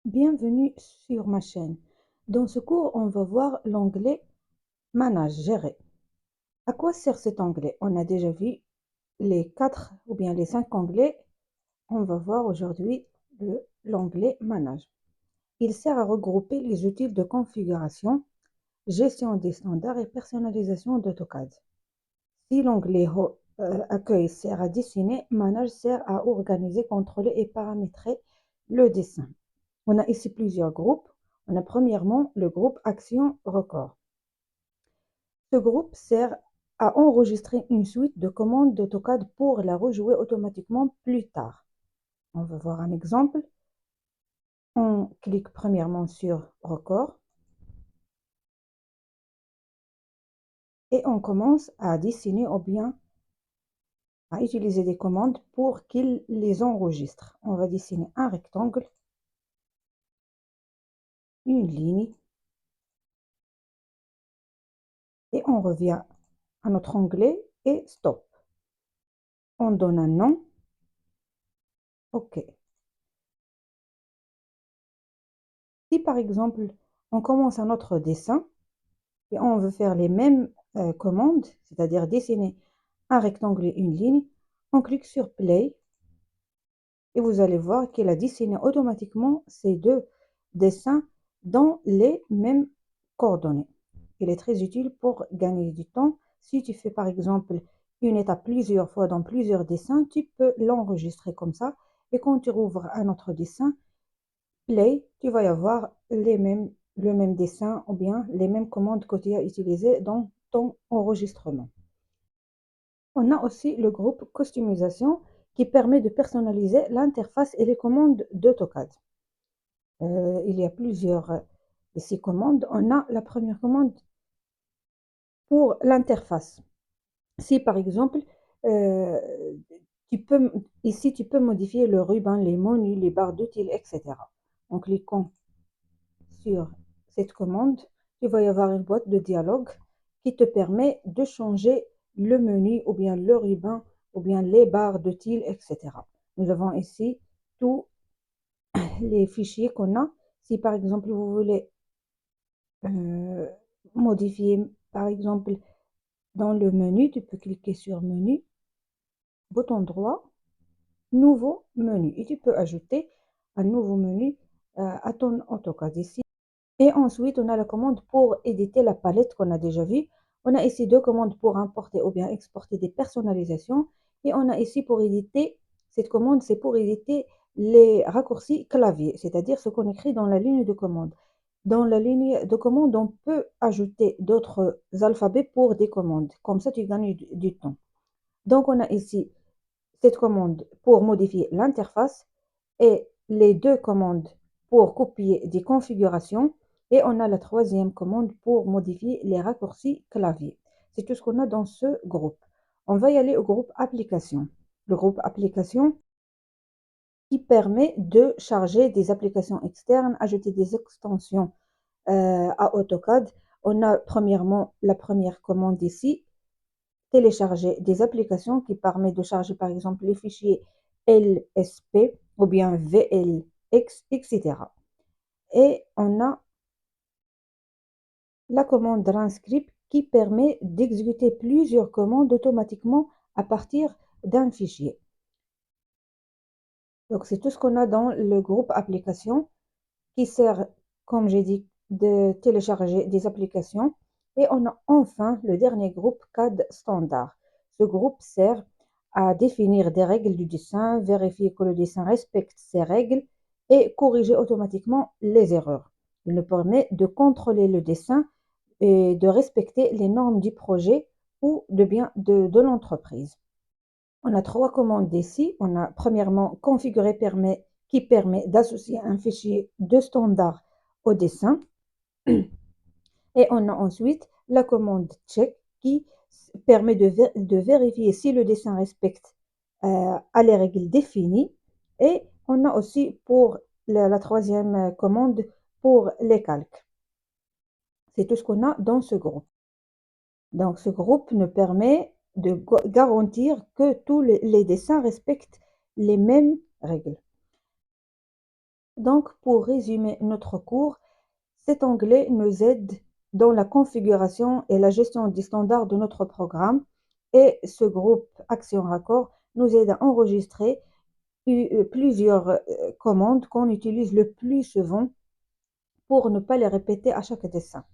Bienvenue sur ma chaîne. Dans ce cours, on va voir l'onglet Manage, gérer. À quoi sert cet onglet? On a déjà vu les 4 ou bien les 5 onglets. On va voir aujourd'hui l'onglet Manage. Il sert à regrouper les outils de configuration, gestion des standards et personnalisation d'AutoCAD. Si l'onglet Accueil sert à dessiner, Manage sert à organiser, contrôler et paramétrer le dessin. On a ici plusieurs groupes. On a premièrement le groupe Action Record. Ce groupe sert à enregistrer une suite de commandes d'AutoCAD pour la rejouer automatiquement plus tard. On va voir un exemple. On clique premièrement sur Record et on commence à dessiner ou bien à utiliser des commandes pour qu'il les enregistre. On va dessiner un rectangle, une ligne et on revient à notre onglet et Stop. On donne un nom. OK. Si par exemple, on commence un autre dessin et on veut faire les mêmes commandes, c'est-à-dire dessiner un rectangle et une ligne, on clique sur Play et vous allez voir qu'il a dessiné automatiquement ces deux dessins dans les mêmes coordonnées. Il est très utile pour gagner du temps. Si tu fais par exemple une étape plusieurs fois dans plusieurs dessins, tu peux l'enregistrer comme ça et quand tu rouvres un autre dessin, Play, tu vas y avoir le même dessin ou bien les mêmes commandes que tu as utilisées dans ton enregistrement. On a aussi le groupe customisation qui permet de personnaliser l'interface et les commandes d'AutoCAD. Il y a plusieurs ici commandes. On a la première commande pour l'interface. Si par exemple, euh, ici tu peux modifier le ruban, les menus, les barres d'outils, etc. En cliquant sur cette commande, il va y avoir une boîte de dialogue qui te permet de changer le menu ou bien le ruban ou bien les barres de tiles, etc. Nous avons ici tous les fichiers qu'on a. Si par exemple vous voulez modifier, par exemple dans le menu, tu peux cliquer sur menu, bouton droit, nouveau menu et tu peux ajouter un nouveau menu à ton AutoCAD ici. Et ensuite, on a la commande pour éditer la palette qu'on a déjà vue. On a ici deux commandes pour importer ou bien exporter des personnalisations. Et on a ici pour éditer, cette commande, c'est pour éditer les raccourcis clavier, c'est-à-dire ce qu'on écrit dans la ligne de commande. Dans la ligne de commande, on peut ajouter d'autres alphabets pour des commandes. Comme ça, tu gagnes du temps. Donc, on a ici cette commande pour modifier l'interface et les deux commandes pour copier des configurations. Et on a la troisième commande pour modifier les raccourcis clavier. C'est tout ce qu'on a dans ce groupe. On va y aller au groupe application. Le groupe application qui permet de charger des applications externes, ajouter des extensions à AutoCAD. On a premièrement la première commande ici, télécharger des applications qui permet de charger par exemple les fichiers LSP ou bien VLX, etc. Et on a la commande run script qui permet d'exécuter plusieurs commandes automatiquement à partir d'un fichier. Donc c'est tout ce qu'on a dans le groupe application qui sert, comme j'ai dit, de télécharger des applications. Et on a enfin le dernier groupe CAD standard. Ce groupe sert à définir des règles du dessin, vérifier que le dessin respecte ces règles et corriger automatiquement les erreurs. Il nous permet de contrôler le dessin et de respecter les normes du projet ou de l'entreprise. On a trois commandes ici. On a premièrement configurer qui permet d'associer un fichier de standard au dessin. Et on a ensuite la commande check qui permet de vérifier si le dessin respecte à les règles définies. Et on a aussi pour la troisième commande pour les calques. C'est tout ce qu'on a dans ce groupe. Donc ce groupe nous permet de garantir que tous les dessins respectent les mêmes règles. Donc, pour résumer notre cours, cet onglet nous aide dans la configuration et la gestion des standards de notre programme et ce groupe Action Raccord nous aide à enregistrer plusieurs commandes qu'on utilise le plus souvent pour ne pas les répéter à chaque dessin.